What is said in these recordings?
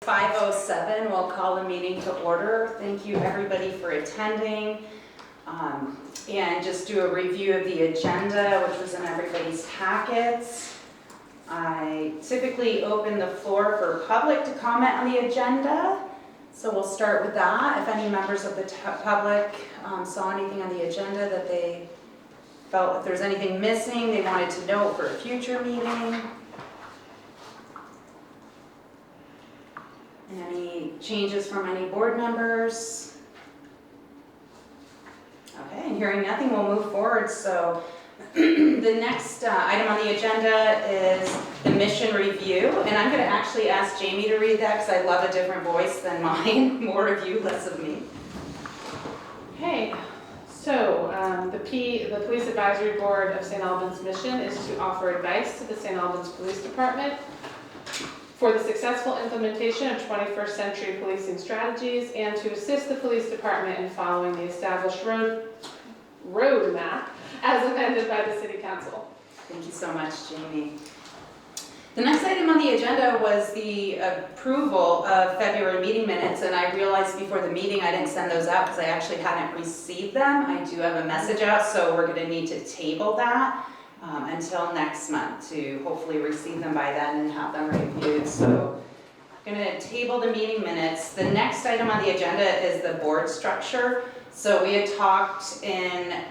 5:07, we'll call the meeting to order. Thank you everybody for attending. And just do a review of the agenda, which was in everybody's packets. I typically open the floor for public to comment on the agenda. So we'll start with that. If any members of the public saw anything on the agenda that they felt if there's anything missing they wanted to note for a future meeting. Any changes from any board members? Okay, and hearing nothing, we'll move forward. So the next item on the agenda is the mission review. And I'm going to actually ask Jamie to read that because I love a different voice than mine. More of you, less of me. Okay, so the Police Advisory Board of St. Albans' mission is to offer advice to the St. Albans Police Department for the successful implementation of 21st century policing strategies and to assist the police department in following the established roadmap as amended by the City Council. Thank you so much, Jamie. The next item on the agenda was the approval of February meeting minutes, and I realized before the meeting I didn't send those out because I actually hadn't received them. I do have a message out, so we're going to need to table that until next month to hopefully receive them by then and have them reviewed. So I'm going to table the meeting minutes. The next item on the agenda is the board structure. So we had talked in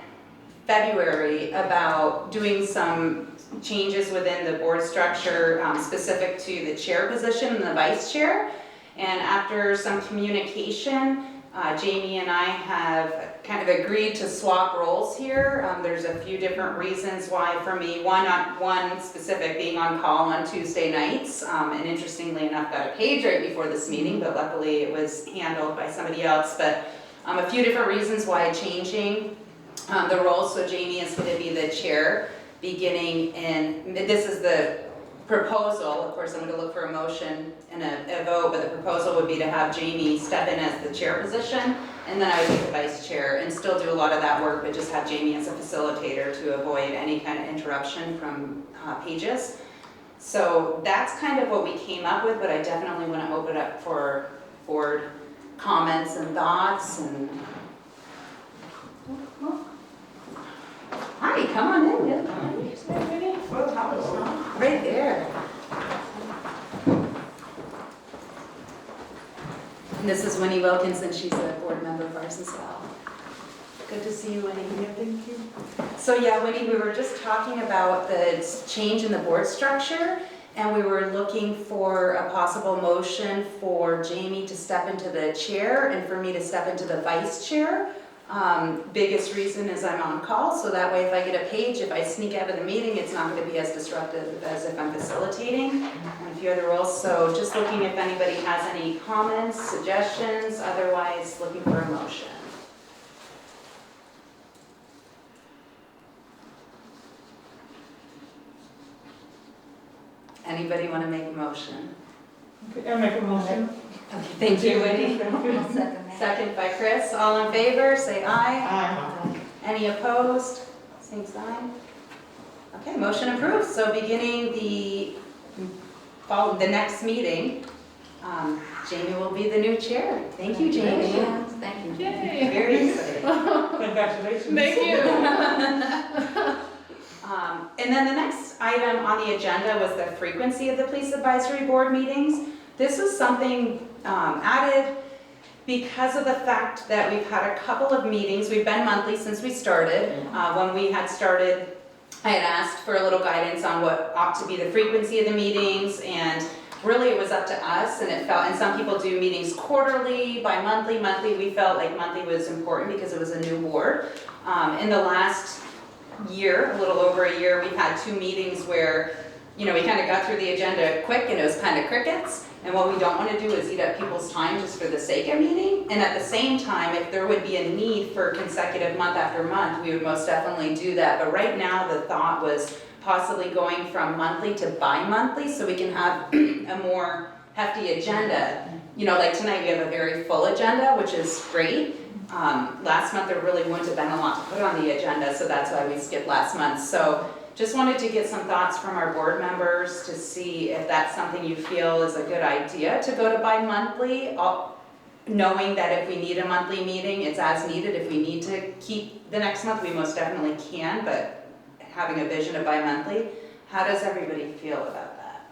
February about doing some changes within the board structure specific to the chair position and the vice chair. And after some communication, Jamie and I have kind of agreed to swap roles here. There's a few different reasons why for me. One specific being on call on Tuesday nights. And interestingly enough, got a page right before this meeting, but luckily it was handled by somebody else. But a few different reasons why changing the roles. So Jamie is going to be the chair beginning in, this is the proposal. Of course, I'm going to look for a motion and a vote, but the proposal would be to have Jamie step in as the chair position, and then I would be the vice chair and still do a lot of that work, but just have Jamie as a facilitator to avoid any kind of interruption from pages. So that's kind of what we came up with, but I definitely want to open it up for board comments and thoughts. And hi, come on in. Right there. And this is Winnie Wilkinson. She's a board member of ours as well. Good to see you, Winnie. Yeah, thank you. So yeah, Winnie, we were just talking about the change in the board structure, and we were looking for a possible motion for Jamie to step into the chair and for me to step into the vice chair. Biggest reason is I'm on call, so that way if I get a page, if I sneak out of the meeting, it's not going to be as disruptive as if I'm facilitating and a few other roles. So just looking if anybody has any comments, suggestions, otherwise looking for a motion. Anybody want to make a motion? I'll make a motion. Okay, thank you, Winnie. Second by Chris. All in favor, say aye. Aye. Any opposed? Same sign. Okay, motion approved. So beginning the next meeting, Jamie will be the new chair. Thank you, Jamie. Thank you. Yay! Very exciting. Congratulations. Thank you. And then the next item on the agenda was the frequency of the Police Advisory Board meetings. This was something added because of the fact that we've had a couple of meetings. We've been monthly since we started. When we had started, I had asked for a little guidance on what ought to be the frequency of the meetings, and really it was up to us, and it felt, and some people do meetings quarterly, bi-monthly, monthly. We felt like monthly was important because it was a new board. In the last year, a little over a year, we've had 2 meetings where, we kind of got through the agenda quick and it was kind of crickets. And what we don't want to do is eat up people's time just for the sake of meeting. And at the same time, if there would be a need for consecutive month after month, we would most definitely do that. But right now, the thought was possibly going from monthly to bi-monthly so we can have a more hefty agenda. Like tonight we have a very full agenda, which is great. Last month there really wouldn't have been a lot to put on the agenda, so that's why we skipped last month. So just wanted to get some thoughts from our board members to see if that's something you feel is a good idea to go to bi-monthly, knowing that if we need a monthly meeting, it's as needed. If we need to keep the next month, we most definitely can, but having a vision of bi-monthly, how does everybody feel about that?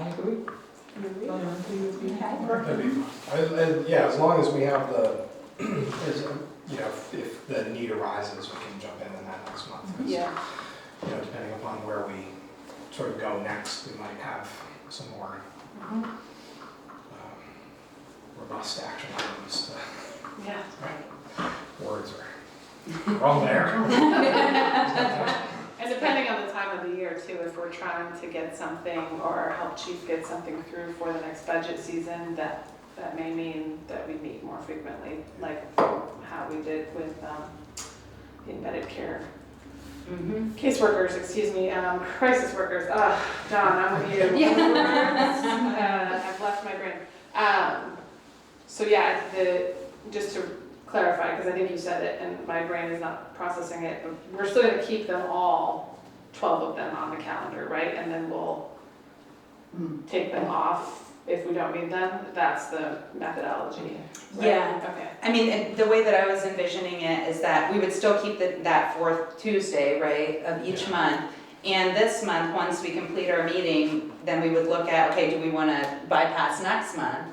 I agree. Bi-monthly would be Okay. Yeah, as long as we have the, if the need arises, we can jump in that next month. 'Cause, Yeah. depending upon where we sort of go next, we might have some more robust action items. Yeah. Words are all there. And depending on the time of the year too, if we're trying to get something or help chief get something through for the next budget season, that may mean that we meet more frequently, like how we did with the embedded care caseworkers, crisis workers. John, I'm with you. I've left my brain. So yeah, just to clarify, because I think you said it and my brain is not processing it, but we're still going to keep them all, 12 of them on the calendar, right? And then we'll take them off if we don't need them. That's the methodology. Right? Yeah. Okay. I mean, the way that I was envisioning it is that we would still keep that fourth Tuesday, right, of each month. And this month, once we complete our meeting, then we would look at, okay, do we want to bypass next month?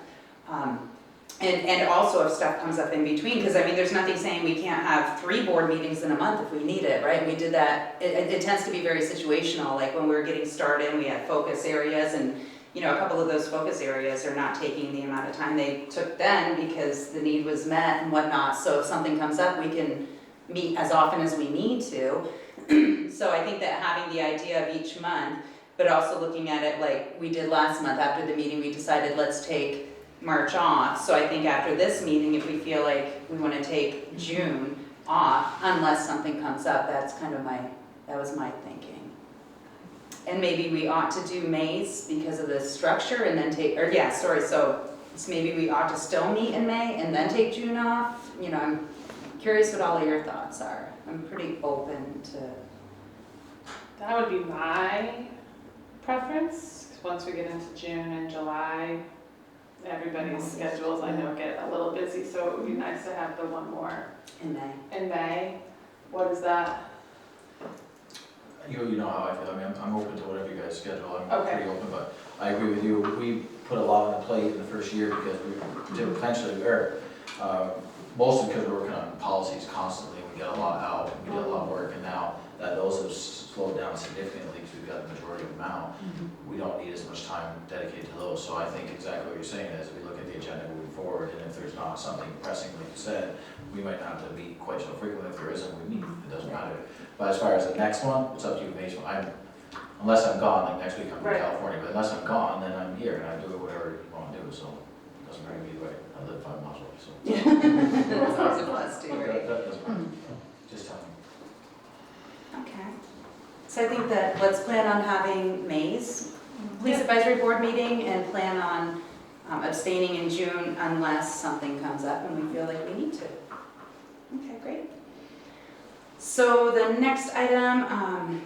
And also if stuff comes up in between, because I mean, there's nothing saying we can't have 3 board meetings in a month if we need it, right? We did that, it tends to be very situational, like when we were getting started, we had focus areas and, a couple of those focus areas are not taking the amount of time they took then because the need was met and whatnot. So if something comes up, we can meet as often as we need to. So I think that having the idea of each month, but also looking at it like we did last month after the meeting, we decided let's take March off. So I think after this meeting, if we feel like we want to take June off, unless something comes up, that was my thinking. And maybe we ought to do May's because of the structure and then so maybe we ought to still meet in May and then take June off. I'm curious what all of your thoughts are. I'm pretty open to. That would be my preference. 'Cause once we get into June and July, everybody's schedules I know get a little busy, so it would be nice to have the one more In May. in May. What is that? You know how I feel. I mean, I'm open to whatever you guys schedule. I'm Okay. pretty open, but I agree with you. We put a lot on the plate in the first year because we did potentially, mostly because we're working on policies constantly. We get a lot out, we did a lot of work, and now that those have slowed down significantly because we've got the majority of them out, we don't need as much time dedicated to those. So I think exactly what you're saying is we look at the agenda moving forward, and if there's not something pressing, like you said, we might not have to meet quite so frequently. If there isn't, we meet. It doesn't matter. But as far as the next one, it's up to you, Mason. Unless I'm gone, like next week I'm in Right. California, but unless I'm gone, then I'm here and I do whatever you want to do, so it doesn't matter either way. I live 5 miles away, so. That's always a plus too, right? That doesn't matter. Just tell me. Okay. So I think that let's plan on having May's Police Advisory Board meeting and plan on abstaining in June unless something comes up and we feel like we need to. Okay, great. So the next item,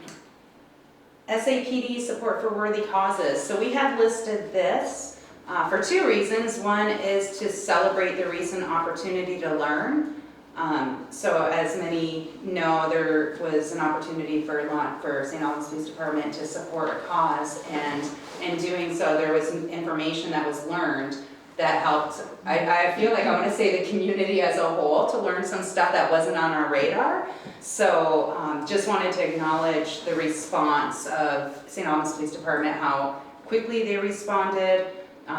SAPD support for worthy causes. So we have listed this for 2 reasons. One is to celebrate the recent opportunity to learn. So as many know, there was an opportunity for St. Albans Police Department to support a cause, and in doing so, there was information that was learned that helped, I feel like I want to say the community as a whole, to learn some stuff that wasn't on our radar. So just wanted to acknowledge the response of St. Albans Police Department, how quickly they responded,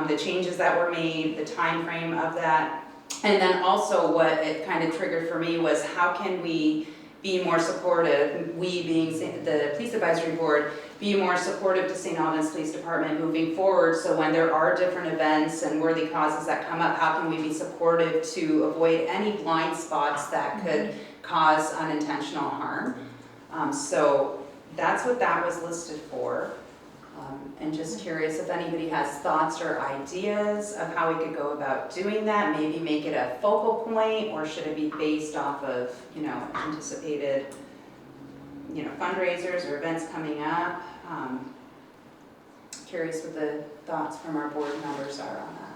the changes that were made, the time frame of that. And then also what it kind of triggered for me was how can we be more supportive, we being the Police Advisory Board, be more supportive to St. Albans Police Department moving forward, so when there are different events and worthy causes that come up, how can we be supportive to avoid any blind spots that could cause unintentional harm. So that's what that was listed for. And just curious if anybody has thoughts or ideas of how we could go about doing that, maybe make it a focal point, or should it be based off of, anticipated, fundraisers or events coming up. Curious what the thoughts from our board members are on that.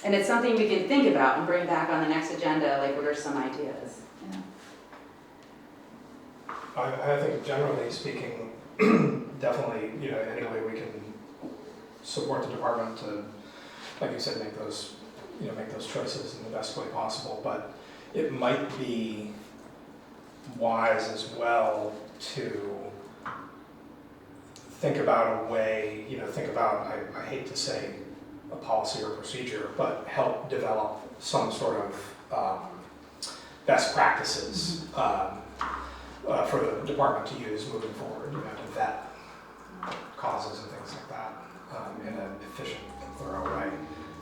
And it's something we can think about and bring back on the next agenda, like what are some ideas? I think generally speaking, definitely, any way we can support the department to, like you said, make those choices in the best way possible. But it might be wise as well to think about a way, I hate to say a policy or procedure, but help develop some sort of best practices for the department to use moving forward, to vet causes and things like that in an efficient and thorough way.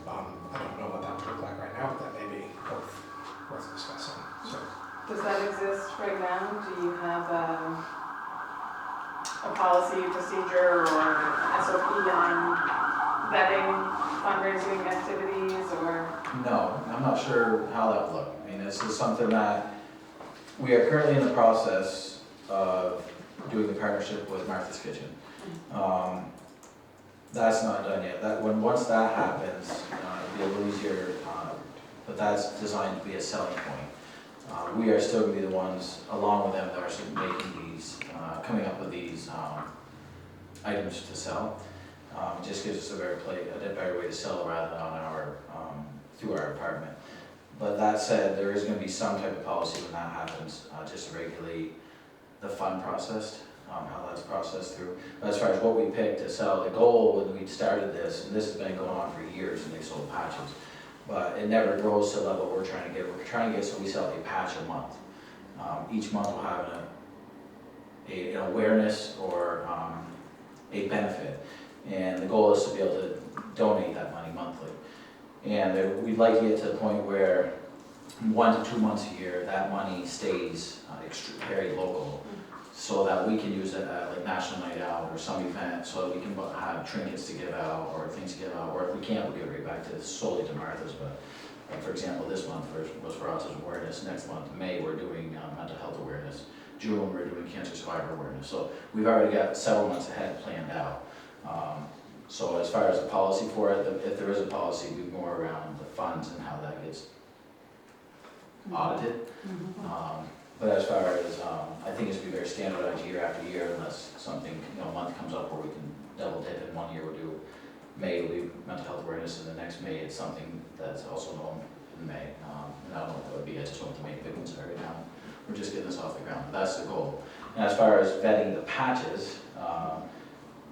I don't know what that would look like right now, but that may be worth discussing. So, Does that exist right now? Do you have a policy, procedure, or SOP on vetting fundraising activities, or? No, I'm not sure how that would look. I mean, this is something that we are currently in the process of doing the partnership with Martha's Kitchen. That's not done yet. Once that happens, it'll be a little easier, but that's designed to be a selling point. We are still going to be the ones, along with them, that are making these, coming up with these items to sell. It just gives us a better way to sell rather than on through our department. But that said, there is going to be some type of policy when that happens, just to regulate the fund process, how that's processed through. But as far as what we picked to sell, the goal when we started this, and this has been going on for years, and they sold patches, but it never grows to the level we're trying to get. We're trying to get so we sell a patch a month. Each month we'll have an awareness or a benefit, and the goal is to be able to donate that money monthly. And we'd like to get to the point where 1 to 2 months a year, that money stays very local, so that we can use it at like National Night Out or some event, so that we can have trinkets to give out or things to give out, or if we can't, we'll give it right back to solely to Martha's. But like, for example, this month was for autism awareness. Next month, May, we're doing mental health awareness. June, we're doing cancer survivor awareness. So we've already got several months ahead planned out. So as far as the policy for it, if there is a policy, it'd be more around the funds and how that gets audited. But as far as, I think it should be very standardized year after year, unless something, a month comes up where we can double dip. In 1 year we'll do May, will be mental health awareness, and the next May it's something that's also known in May. And I don't know what that would be, I just want to make a big one right now. We're just getting this off the ground, but that's the goal. And as far as vetting the patches,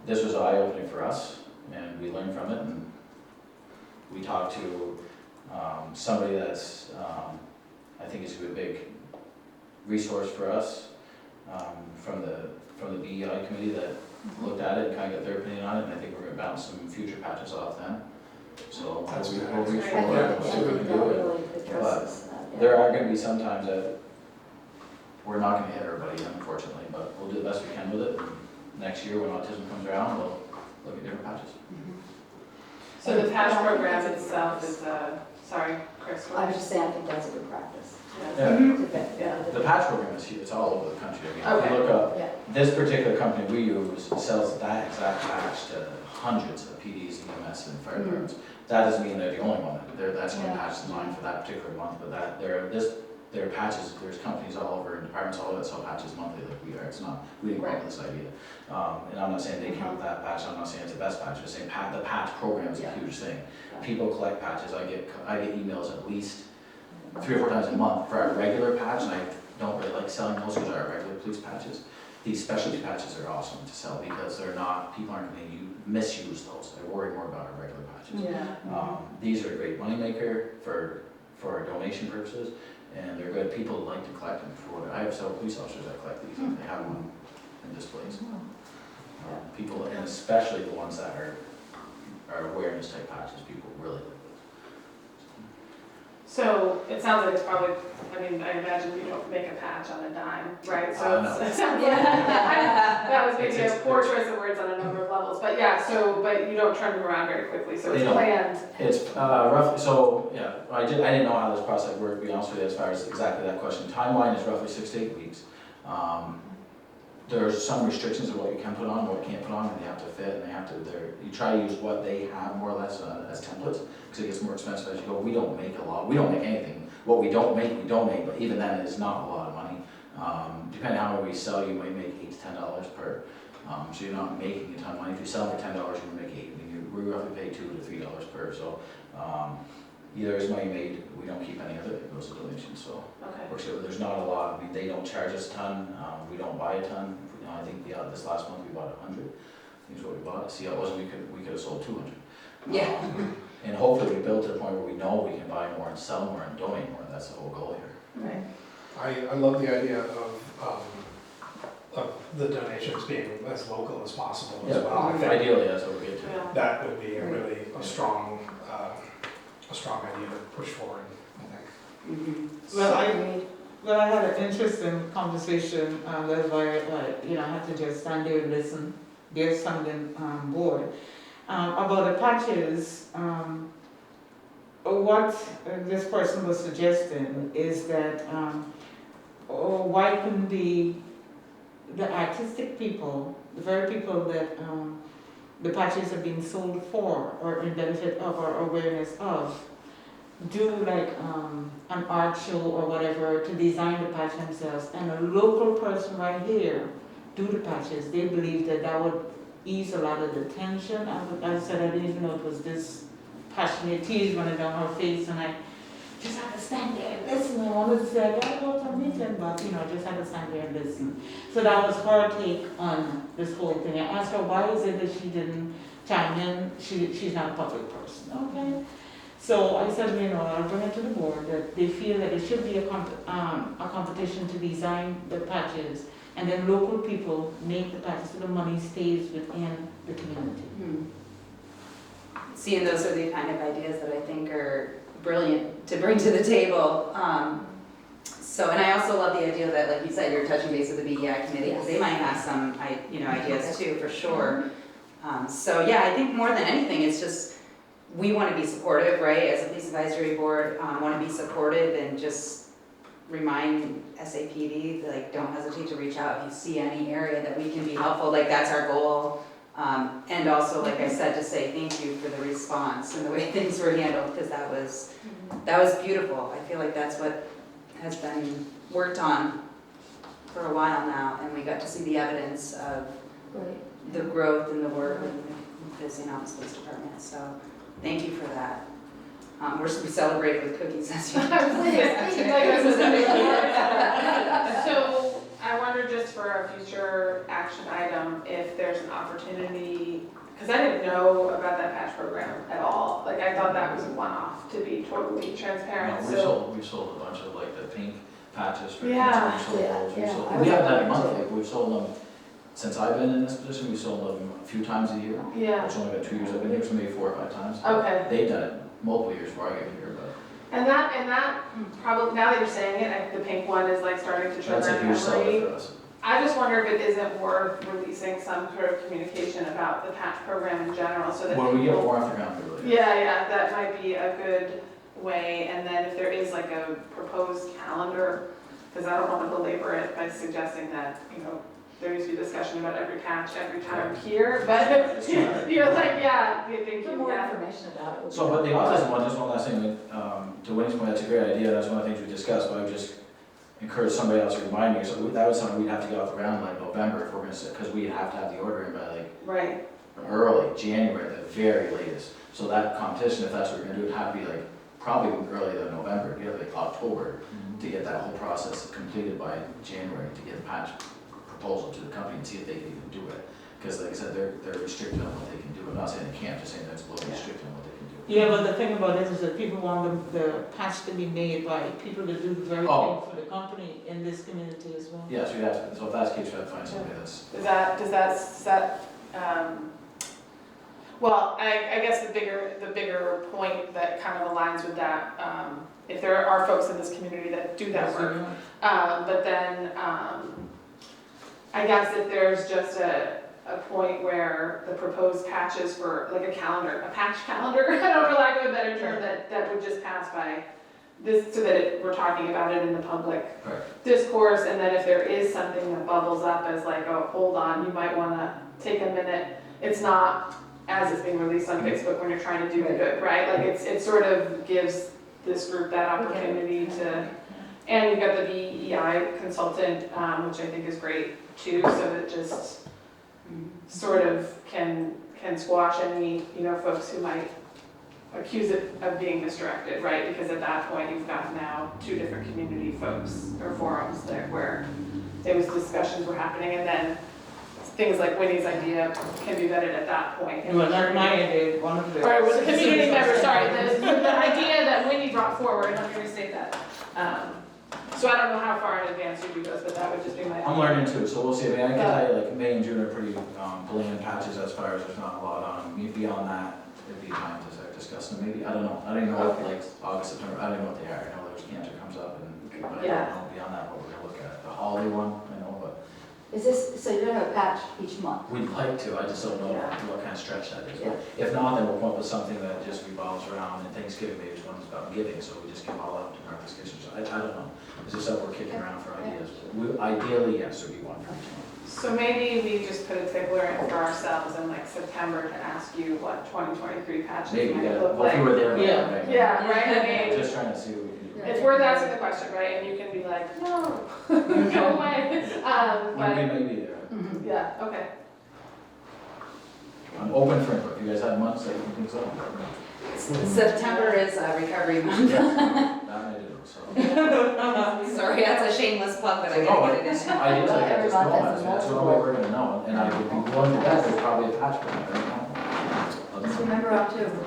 this was eye-opening for us, and we learned from it, and we talked to somebody that's, I think is a big resource for us, from the BEI committee that looked at it and kind of got their opinion on it, and I think we're going to bounce some future patches off them. So That's we'll good. reach That's forward great. and see if we can do it. But there are going to be some times that we're not going to hit everybody, unfortunately, but we'll do the best we can with it. And next year, when autism comes around, we'll look at different patches. So the patch program itself is, sorry, Chris. I was just saying, I think that's a good practice. Yeah. Yeah. The patch program is huge, it's all over the country. I mean, if Okay. you look up, Yeah. this particular company we use sells that exact patch to hundreds of PDs, EMS, and fire departments. That doesn't mean they're the only one, that's going to Yeah. patch designed for that particular month, but there are patches, there's companies all over, and departments all over that sell patches monthly like we are. It's not, we didn't come up with this idea. And I'm not saying they came up with that patch, I'm not saying it's the best patch, I'm just saying the patch program is a huge thing. People collect patches, I get emails at least 3 or 4 times a month for our regular patch, and I don't really like selling those because they're our regular police patches. These specialty patches are awesome to sell because they're not, people aren't going to misuse those. They worry more about our regular patches. Yeah. These are a great moneymaker for donation purposes, and they're good. People like to collect them for what I have several police officers that collect these, and they have them in displays. People, and especially the ones that are awareness type patches, people really like those. So it sounds like it's probably, I mean, I imagine you don't make a patch on a dime, right? So No. it sounds like, that was maybe a It's- poor choice of words on a number of levels, but yeah, so, but you don't turn them around very quickly, so it's They don't. planned. It's roughly, so, yeah, I didn't know how this process worked, to be honest with you, as far as exactly that question. Timeline is roughly 6 to 8 weeks. There's some restrictions of what you can put on, what you can't put on, and they have to fit, and they have to, you try to use what they have more or less as templates, because it gets more expensive as you go. We don't make a lot, we don't make anything. What we don't make, we donate, but even then, it's not a lot of money. Depending on how we sell, you might make $8 to $10 per. So you're not making a ton of money. If you sell for $10, you're gonna make $8. I mean, we roughly pay $2 to $3 per. So either is money made, we don't keep any of it. It goes to donations. So Okay. there's not a lot. I mean, they don't charge us a ton. We don't buy a ton. I think this last month we bought 100. Is what we bought. See, it wasn't we could have sold 200. Yeah. And hopefully we build to the point where we know we can buy more and sell more and donate more. That's the whole goal here. Right. I love the idea of the donations being as local as possible as well. I think Ideally, that's what we get to. Yeah. that would be a really a strong idea to push forward, I think. Well, I had an interesting conversation, that's why I had to just stand there and listen, get something board, about the patches. What this person was suggesting is that, why couldn't the artistic people, the very people that the patches are being sold for, or in benefit of, or awareness of, do like an art show or whatever to design the patch themselves, and a local person right here do the patches. They believe that would ease a lot of the tension. I said I didn't even know it was this passionate. Tears running down her face, and I just had to stand there and listen. I wanted to say I gotta go to a meeting, but just had to stand there and listen. So that was her take on this whole thing. I asked her why is it that she didn't chime in. She's not a public person. Okay. So I said, I'll bring it to the board that they feel that it should be a competition to design the patches, and then local people make the patches so the money stays within the community. See, and those are the kind of ideas that I think are brilliant to bring to the table. And I also love the idea that, like you said, you're touching base with the BEI committee, because they might have some, ideas too, for sure. I think more than anything, it's just, we want to be supportive, right? As a police advisory board, want to be supportive and just remind SAPD, like, don't hesitate to reach out if you see any area that we can be helpful. Like, that's our goal. And also, like I said, to say thank you for the response and the way things were handled, because that was beautiful. I feel like that's what has been worked on for a while now, and we got to see the evidence of the growth and the work of the St. Albans Police Department. So thank you for that. We celebrated with cookies as you So I wonder, just for a future action item, if there's an opportunity, because I didn't know about that patch program at all. Like, I thought that was a one-off, to be totally transparent. We've sold a bunch of like the pink patches for Yeah. kids. We haven't Yeah. had a month, like we've sold them, since I've been in this position, we've sold them a few times a year. Yeah, It's only been 2 years I've been here, so maybe 4 or 5 times. okay. They've done it multiple years before I got here, but And that probably, now that you're saying it, the pink one is like starting to trigger that's a a huge seller memory. for us. I just wonder if it isn't worth releasing some sort of communication about the patch program in general, so that When we get people- more off the ground, we really. Yeah, that might be a good way, and then if there is like a proposed calendar, because I don't want to belabor it by suggesting that, there needs to be discussion about every patch every time here, but you're like, thank For you, more yeah. information about it. would be So, but the helpful. autism one, just one last thing, to Winnie's point, that's a great idea, that's one of the things we discussed, but I would just encourage somebody else to remind me, so that was something we'd have to get off the ground like November if we're gonna sit, because we'd have to have the order in by like Right, early January at the very latest. So that competition, if that's what we're gonna do, it'd have to be like probably earlier than November, like October, to get that whole process completed by January, to get a patch proposal to the company and see if they can even do it. Because like I said, they're restricted on what they can do. I'm not saying they can't, just saying that's a little restricted on what they can do. Yeah, but the thing about this is that people want the patch to be made by people that do the very thing for the company in this community as well. Yeah, so you'd have to, so if that's the case, we have to find somebody that's. does that, Well, I guess the bigger point that kind of aligns with that, if there are folks in this community that do that work, but then, I guess if there's just a point where the proposed patches for like a patch calendar, for lack of a better term, that would just pass by this, so that we're talking about it in the public discourse, and then if there is something that bubbles up as like, oh, hold on, you might wanna take a minute, it's not as it's being released on Facebook when you're trying to do the good, right? Like it sort of gives this group that opportunity to, and you've got the BEI consultant, which I think is great too, so that just sort of can squash any, folks who might accuse it of being misdirected, right? Because at that point, you've got now 2 different community folks or forums there where there was discussions were happening, and then things like Winnie's idea can be vetted at that point. Well, not my idea, one of the. All right, well, the community member, sorry, the idea that Winnie brought forward, let me restate that. So I don't know how far in advance you do those, but that would just be my. I'm learning too, so we'll see. I mean, I can tell you, like, May and June are pretty bland patches as far as there's not a lot on them. Beyond that, it'd be time to start discussing them. Maybe, I don't know. I don't even know what, like, August, September, I don't know what they are. I know there's cancer comes up, but I don't know beyond that what we're gonna look at. The holiday one, I know, but Is this, so you're gonna have a patch each month? we'd like to. I just don't know what kind of stretch that is. But if not, then we'll come up with something that just revolves around, and Thanksgiving, maybe one's about giving, so we just give all up to our discussions. I don't know. It's just that we're kicking around for ideas. Ideally, yes, there'd be one for each month. So maybe we just put a tickler in for ourselves in like September to ask you what 2023 patches Maybe, might yeah. look Well, if you like. were there. Yeah. right? Yeah, right, I mean, Just trying to see what we can do. it's worth asking the question, right? And you can be like, no, go away. When we But, may be there. yeah, okay. I'm open for input. You guys have months that you can think so? September is recovery month. That I do, so. Sorry, that's a shameless plug, but I No, gotta get it in there. Ideas like that, Every just month know has it. a That's the multiple. only way we're gonna know. And I would be willing to bet there's probably a patch for that right now. Let's remember October,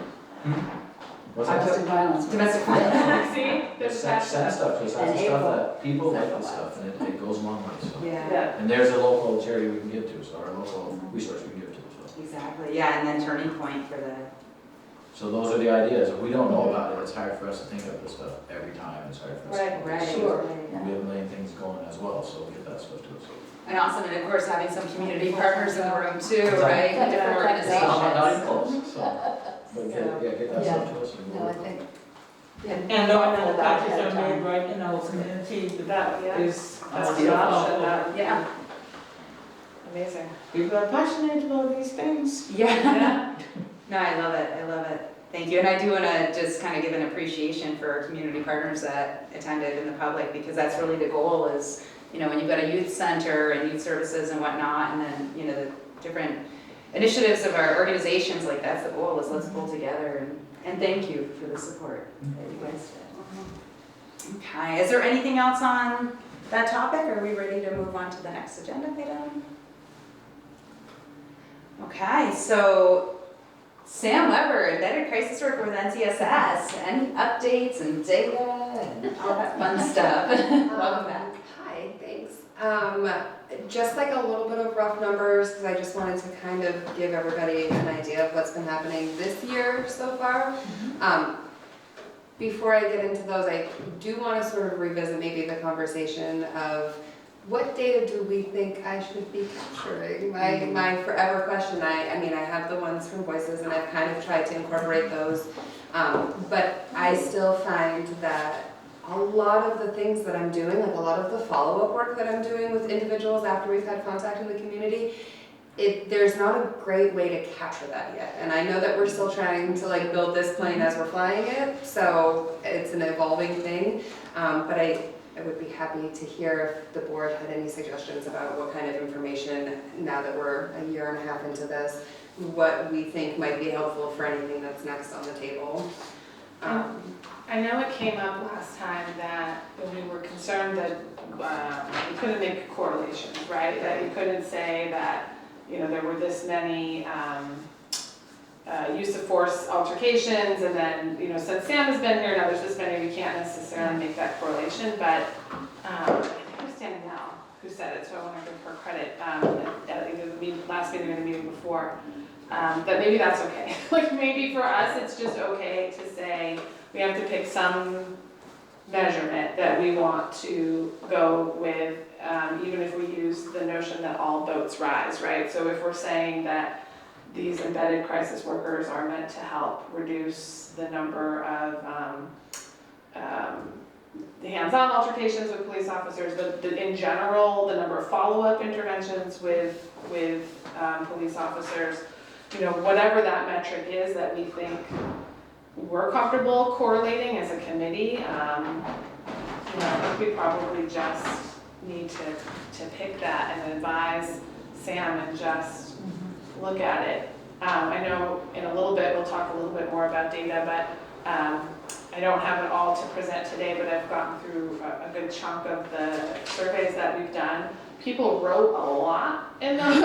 What's that? domestic violence. Domestic violence. See, there's a patch. Send stuff, just that's And the stuff April. that people like this April. stuff, and it goes a long way, so. Yeah, And there's a local charity we can give to, so our local resource we can give to, so. exactly, yeah, and then turning point for the, So those are the ideas. If we don't know about it, it's hard for us to think of this stuff every time. It's hard for us. Right. right. Sure. We have a million things going as well, so we'll get that stuff to us. And awesome, and of course, having some community partners in the room too, Exactly. right, Yeah, different different Not even organizations. close, so. But get that stuff to us. and No, we'll- I think. And all the patches are made right in our community, That, yeah. is. That's That's the option, that, Yeah, amazing. People are passionate about these things. yeah. Yeah, No, I love it. Thank you, and I do wanna just kind of give an appreciation for our community partners that attended in the public, because that's really the goal is, when you've got a youth center and youth services and whatnot, and then, the different initiatives of our organizations, like that's the goal, is let's pull together, and thank you for the support that you guys did. Okay, is there anything else on that topic? Are we ready to move on to the next agenda item? Okay, so Sam Weber, embedded crisis worker with NCSS, any updates and data and all that fun stuff? Welcome back. Hi, thanks. Just like a little bit of rough numbers, because I just wanted to kind of give everybody an idea of what's been happening this year so far. Before I get into those, I do want to sort of revisit maybe the conversation of what data do we think I should be capturing? My forever question, I mean, I have the ones from Voices and I've kind of tried to incorporate those, but I still find that a lot of the things that I'm doing, like a lot of the follow-up work that I'm doing with individuals after we've had contact in the community, there's not a great way to capture that yet. And I know that we're still trying to build this plane as we're flying it, so it's an evolving thing, but I would be happy to hear if the board had any suggestions about what kind of information, now that we're a year and a half into this, what we think might be helpful for anything that's next on the table. I know it came up last time that we were concerned that you couldn't make correlations, right? That you couldn't say that, there were this many use of force altercations, and then, since Sam has been here, now there's this many, we can't necessarily make that correlation, but I think it was Danielle who said it, so I want to give her credit, at either the last meeting or the meeting before. that maybe that's okay. Like maybe for us, it's just okay to say, we have to pick some measurement that we want to go with, even if we use the notion that all boats rise, right? So if we're saying that these embedded crisis workers are meant to help reduce the number of the hands-on altercations with police officers, but in general, the number of follow-up interventions with police officers, you know, whatever that metric is that we think we're comfortable correlating as a committee, you know, I think we probably just need to pick that and advise Sam and just look at it. I know in a little bit, we'll talk a little bit more about data, but I don't have it all to present today, but I've gotten through a good chunk of the surveys that we've done. People wrote a lot in those,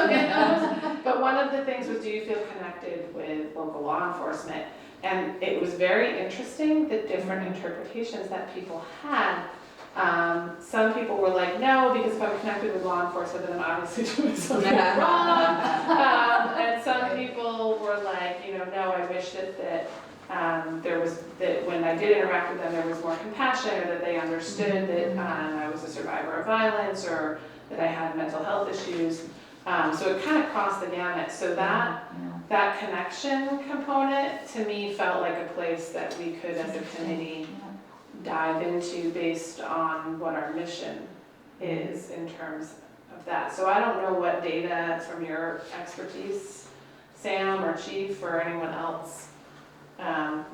but one of the things was, do you feel connected with local law enforcement? And it was very interesting, the different interpretations that people had. Some people were like, no, because if I'm connected with law enforcement, then I'm obviously doing something wrong. And some people were like, you know, no, I wish that there was, that when I did interact with them, there was more compassion, or that they understood that I was a survivor of violence, or that I had mental health issues. So it kind of crossed the gamut. So that connection component to me felt like a place that we could, as a committee, dive into based on what our mission is in terms of that. So I don't know what data from your expertise, Sam or Chief or anyone else,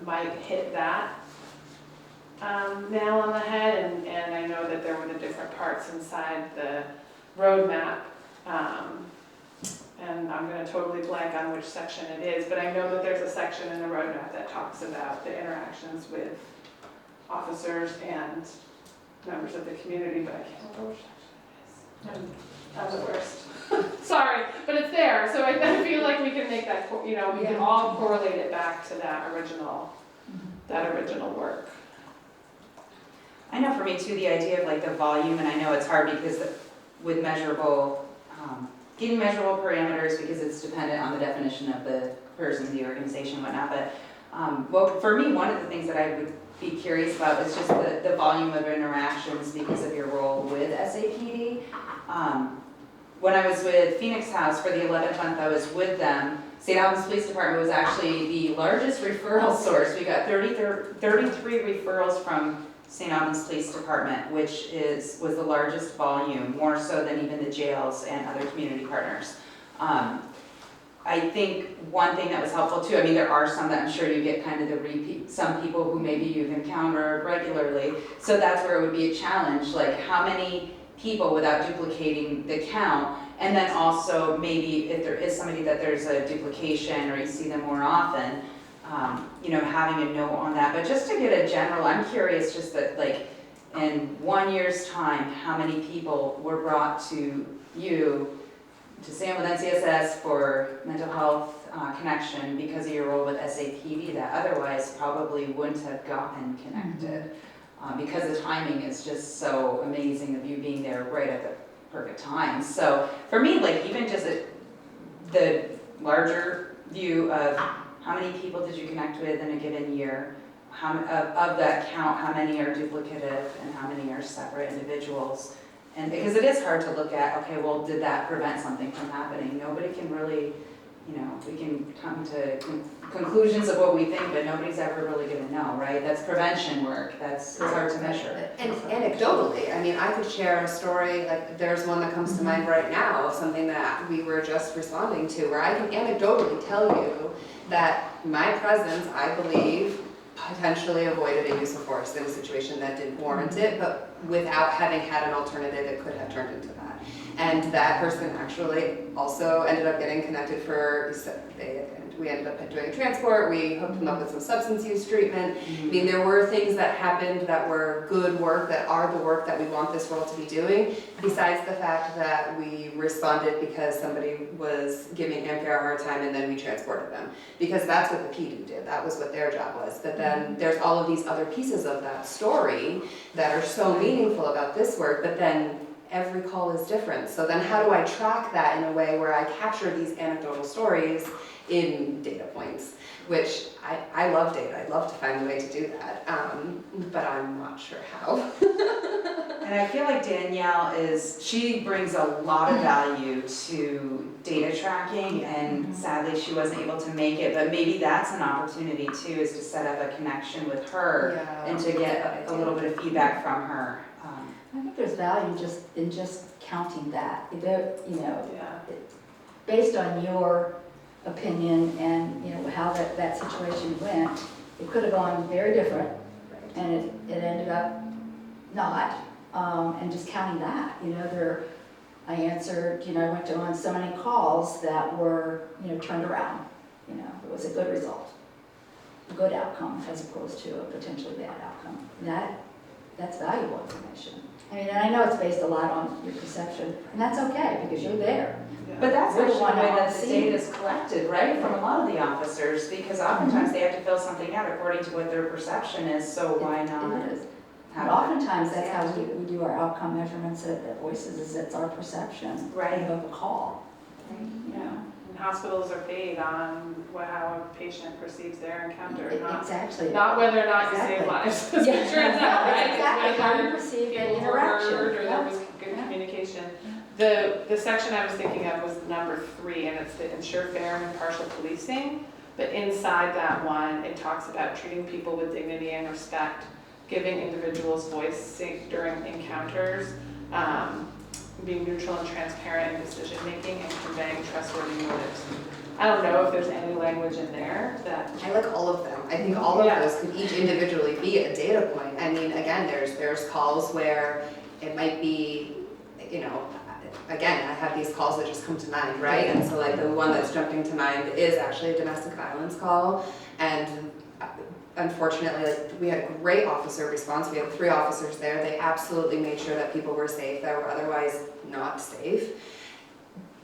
might hit that nail on the head, and I know that there were the different parts inside the roadmap, and I'm going to totally blank on which section it is, but I know that there's a section in the roadmap that talks about the interactions with officers and members of the community, but I can't remember which section it is. I'm the worst. Sorry, but it's there, so I feel like we can make that, you know, we can all correlate it back to that original work. I know for me too, the idea of like the volume, and I know it's hard because with measurable, getting measurable parameters, because it's dependent on the definition of the person, the organization, whatnot, but well, for me, one of the things that I would be curious about is just the volume of interactions because of your role with SAPD. When I was with Phoenix House for the 11th month I was with them, St. Albans Police Department was actually the largest referral source. We got 33 referrals from St. Albans Police Department, which was the largest volume, more so than even the jails and other community partners. I think one thing that was helpful too, I mean, there are some that I'm sure you get kind of the repeat, some people who maybe you've encountered regularly, so that's where it would be a challenge, like how many people without duplicating the count, and then also maybe if there is somebody that there's a duplication or you see them more often, you know, having a note on that. But just to get a general, I'm curious just that like in 1 year's time, how many people were brought to you, to Sam with NCSS for mental health connection because of your role with SAPD that otherwise probably wouldn't have gotten connected. Because the timing is just so amazing of you being there right at the perfect time. So for me, like even just the larger view of how many people did you connect with in a given year, how of that count, how many are duplicative and how many are separate individuals. And because it is hard to look at, okay, well, did that prevent something from happening? Nobody can really, you know, we can come to conclusions of what we think, but nobody's ever really gonna know, right? That's prevention work, it's hard to measure. And anecdotally, I mean, I could share a story, like there's one that comes to mind right now of something that we were just responding to, where I can anecdotally tell you that my presence, I believe, potentially avoided a use of force in a situation that didn't warrant it, but without having had an alternative that could have turned into that. And that person actually also ended up getting connected we ended up doing a transport, we hooked them up with some substance use treatment. I mean, there were things that happened that were good work, that are the work that we want this world to be doing, besides the fact that we responded because somebody was giving NPR a hard time and then we transported them. Because that's what the PD did, that was what their job was. But then there's all of these other pieces of that story that are so meaningful about this work, but then every call is different. So then how do I track that in a way where I capture these anecdotal stories in data points, which I love data. I'd love to find a way to do that, but I'm not sure how. And I feel like Danielle she brings a lot of value to data tracking, and sadly she wasn't able to make it, but maybe that's an opportunity too, is to set up a connection with her and to get a little bit of feedback from her. I think there's value in just counting that. Yeah. Based on your opinion and, how that situation went, it could have gone very different, and it ended up not. And just counting that, I answered, I went on so many calls that were, turned around. It was a good result, a good outcome as opposed to a potentially bad outcome. That's valuable information. And I know it's based a lot on your perception, and that's okay because you're there. But that's We're the actually the one way on that the the scene. data is collected, right, from a lot of the officers, because oftentimes they have to fill something out according to what their perception is, so why not It is. have And it? oftentimes, that's how we do our outcome measurements at Voices, is it's our perception Right. of a call. And hospitals are paid on how a patient perceives their encounter, Exactly. not whether or not you save Exactly. lives, as it turns out, right? It's Exactly, how you whether perceive the people were interaction. heard or there was good Yeah. communication. The section I was thinking of was number 3, and it's to ensure fair and impartial policing. But inside that one, it talks about treating people with dignity and respect, giving individuals voice during encounters, being neutral and transparent in decision making, and conveying trustworthy motives. I don't know if there's any language in there that. I like all of them. I think all of those could each individually be a data point. I mean, again, there's calls where it might be, again, I have these calls that just come to mind, right? And so like the one that's jumping to mind is actually a domestic violence call. And unfortunately, like, we had a great officer response. We had 3 officers there. They absolutely made sure that people were safe that were otherwise not safe.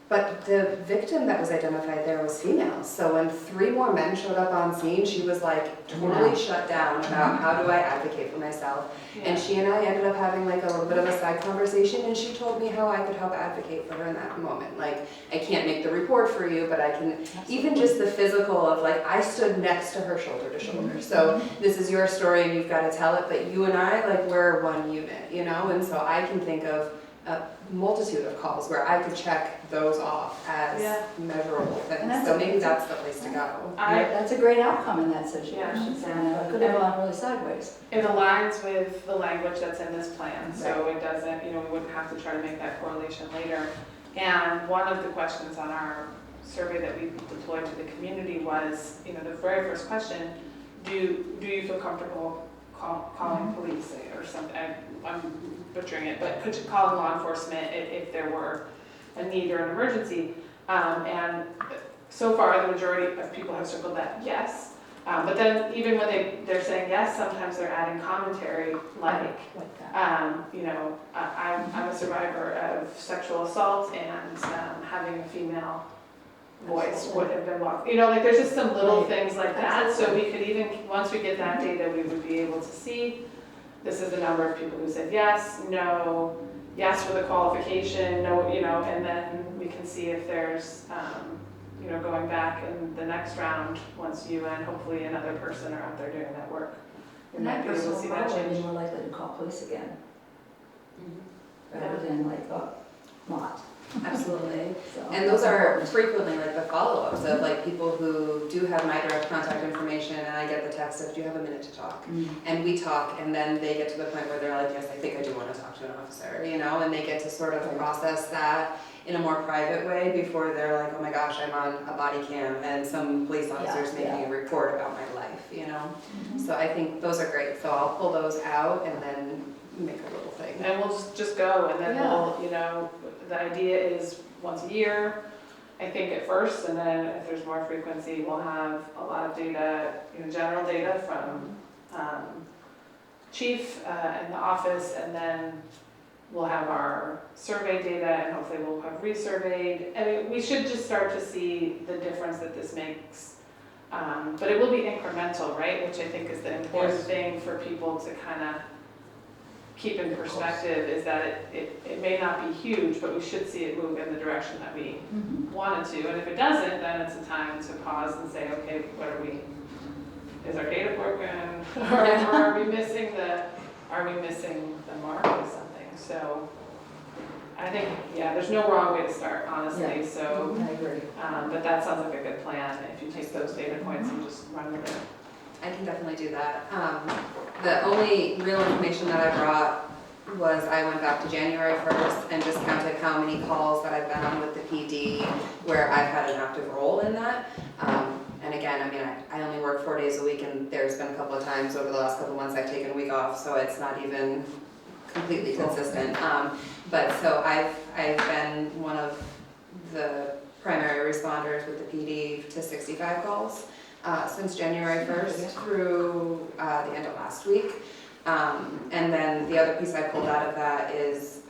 But the victim that was identified there was female. So when 3 more men showed up on scene, she was like totally shut down about how do I advocate for myself. And she and I ended up having like a little bit of a side conversation, and she told me how I could help advocate for her in that moment. Like, I can't make the report for you, but I can, even just the physical of like, I stood next to her shoulder to shoulder. So this is your story and you've got to tell it, but you and I, like, we're one unit, And so I can think of a multitude of calls where I could check those off as measurable things. So maybe that's the place to go. That's a great outcome in that situation. So, it could have gone really sideways. It aligns with the language that's in this plan, so it doesn't, we wouldn't have to try to make that correlation later. And one of the questions on our survey that we deployed to the community was, the very first question, do you feel comfortable calling police or something? I'm butchering it, but could you call law enforcement if there were a need or an emergency? And so far, the majority of people have circled that yes. But then even when they're saying yes, sometimes they're adding commentary like, I'm a survivor of sexual assault, and having a female voice would have been welcome. There's just some little things like that. So we could even, once we get that data, we would be able to see this is the number of people who said yes, no, yes for the qualification, no, and then we can see if there's, going back in the next round, once you and hopefully another person are out there doing that work. We And might that be able person to see will that probably be change. more likely to call police again, rather than like, not. Absolutely. So, And those are frequently like the follow-ups of like people who do have my direct contact information, and I get the text of, do you have a minute to talk? And we talk, and then they get to the point where they're like, yes, I think I do want to talk to an officer, and they get to sort of process that in a more private way before they're like, oh my gosh, I'm on a body cam and some police officer's making a report about my life, So I think those are great. So I'll pull those out and then make a little thing. And we'll just go, and then we'll, the idea is once a year, I think at first, and then if there's more frequency, we'll have a lot of data, general data from chief and the office, and then we'll have our survey data, and hopefully we'll have resurveyed. I mean, we should just start to see the difference that this makes. But it will be incremental, right? Which I think is the important thing for people to kind of keep in perspective is that it may not be huge, but we should see it move in the direction that we wanted to. And if it doesn't, then it's a time to pause and say, okay, is our data broken? or are we missing the mark or something? So I think, yeah, there's no wrong way to start, honestly. Yeah. So, I agree. but that sounds like a good plan if you take those data points and just run with it. I can definitely do that. The only real information that I brought was I went back to January 1st and just counted how many calls that I've been on with the PD where I've had an active role in that. And again, I mean, I only work 4 days a week, and there's been a couple of times over the last couple of months I've taken a week off, so it's not even completely consistent. But so I've been one of the primary responders with the PD to 65 calls since January 1st through the end of last week. And then the other piece I pulled out of that is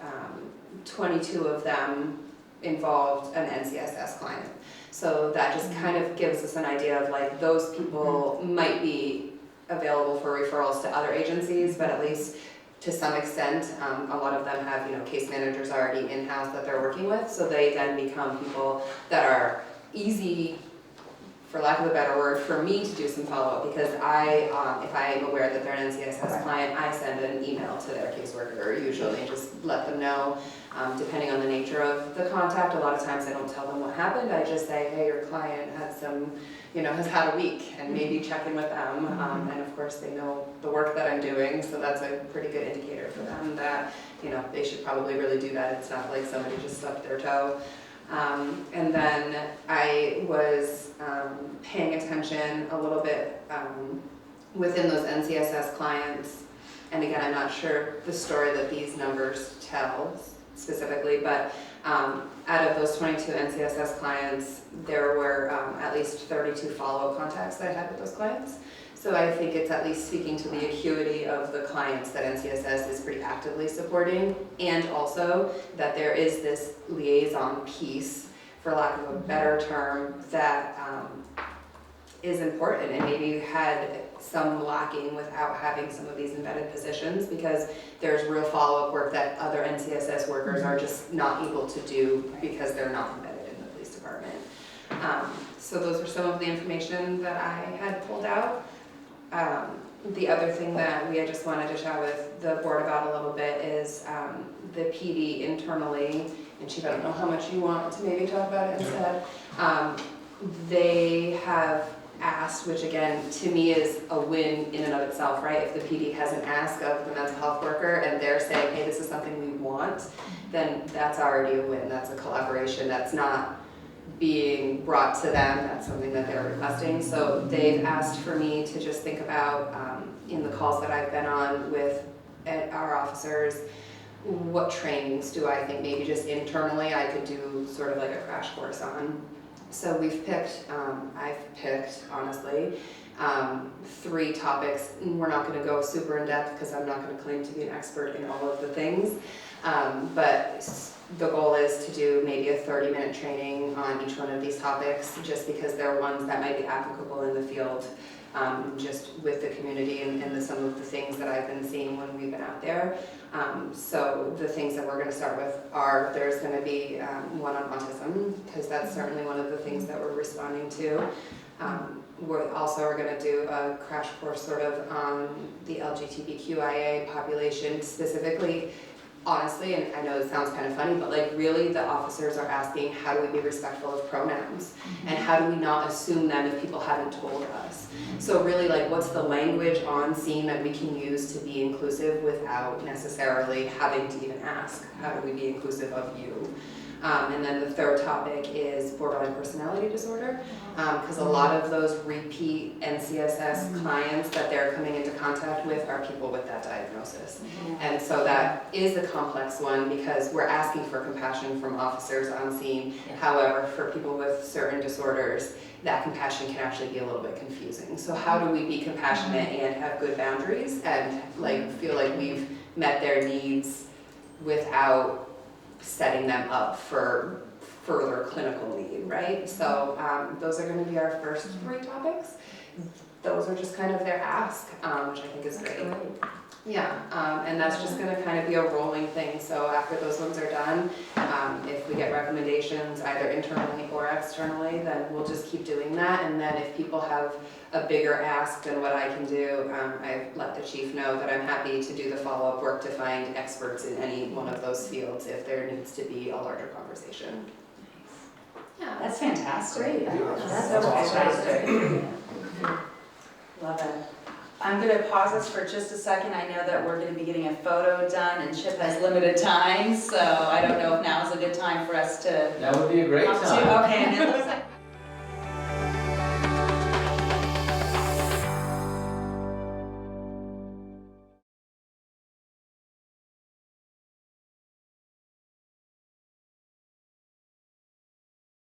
22 of them involved an NCSS client. So that just kind of gives us an idea of like those people might be available for referrals to other agencies, but at least to some extent, a lot of them have, case managers already in-house that they're working with, so they then become people that are easy, for lack of a better word, for me to do some follow-up, because if I am aware that they're an NCSS client, I send an email to their caseworker usually, and just let them know, depending on the nature of the contact. A lot of times I don't tell them what happened, I just say, hey, your client had has had a week, and maybe check in with them, and of course they know the work that I'm doing, so that's a pretty good indicator for them that, they should probably really do that. It's not like somebody just stubbed their toe. And then I was paying attention a little bit within those NCSS clients, and again, I'm not sure the story that these numbers tell specifically, but out of those 22 NCSS clients, there were at least 32 follow-up contacts that I had with those clients. So I think it's at least speaking to the acuity of the clients that NCSS is pretty actively supporting, and also that there is this liaison piece, for lack of a better term, that is important and maybe had some lacking without having some of these embedded positions, because there's real follow-up work that other NCSS workers are just not able to do because they're not embedded in the police department. So those were some of the information that I had pulled out. The other thing that I just wanted to chat with the board about a little bit is the PD internally, and Chief, I don't know how much you want to maybe talk about it instead. They have asked, which again to me is a win in and of itself, right? If the PD has an ask of the mental health worker and they're saying, hey, this is something we want, then that's already a win. That's a collaboration. That's not being brought to them, that's something that they're requesting. So they've asked for me to just think about, in the calls that I've been on with our officers, what trainings do I think maybe just internally I could do sort of like a crash course on. So we've picked, I've picked, honestly, 3 topics. We're not going to go super in depth because I'm not going to claim to be an expert in all of the things, but the goal is to do maybe a 30-minute training on each one of these topics, just because they're ones that might be applicable in the field, just with the community and some of the things that I've been seeing when we've been out there. So the things that we're going to start with are, there's going to be one on autism, because that's certainly one of the things that we're responding to. We also are going to do a crash course sort of on the LGBTQIA population specifically. Honestly, and I know it sounds kind of funny, but like really the officers are asking, how do we be respectful of pronouns? And how do we not assume them if people haven't told us? So really, like, what's the language on scene that we can use to be inclusive without necessarily having to even ask, how do we be inclusive of you? And then the third topic is borderline personality disorder, because a lot of those repeat NCSS clients that they're coming into contact with are people with that diagnosis. And so that is a complex one, because we're asking for compassion from officers on scene. However, for people with certain disorders, that compassion can actually be a little bit confusing. So how do we be compassionate and have good boundaries and like feel like we've met their needs without setting them up for further clinical need, right? So those are going to be our first 3 topics. those are just kind of their ask, which I think is That's great. great. Yeah, and that's just gonna kind of be a rolling thing, so after those ones are done, if we get recommendations either internally or externally, then we'll just keep doing that, and then if people have a bigger ask than what I can do, I've let the chief know that I'm happy to do the follow-up work to find experts in any one of those fields if there needs to be a larger conversation. Yeah. That's fantastic. Great. That's That's fantastic. fantastic. Love it. I'm gonna pause us for just a second. I know that we're gonna be getting a photo done and Chip has limited time, so I don't know if now is a good time for us to. That would be a great Okay, time. and it looks like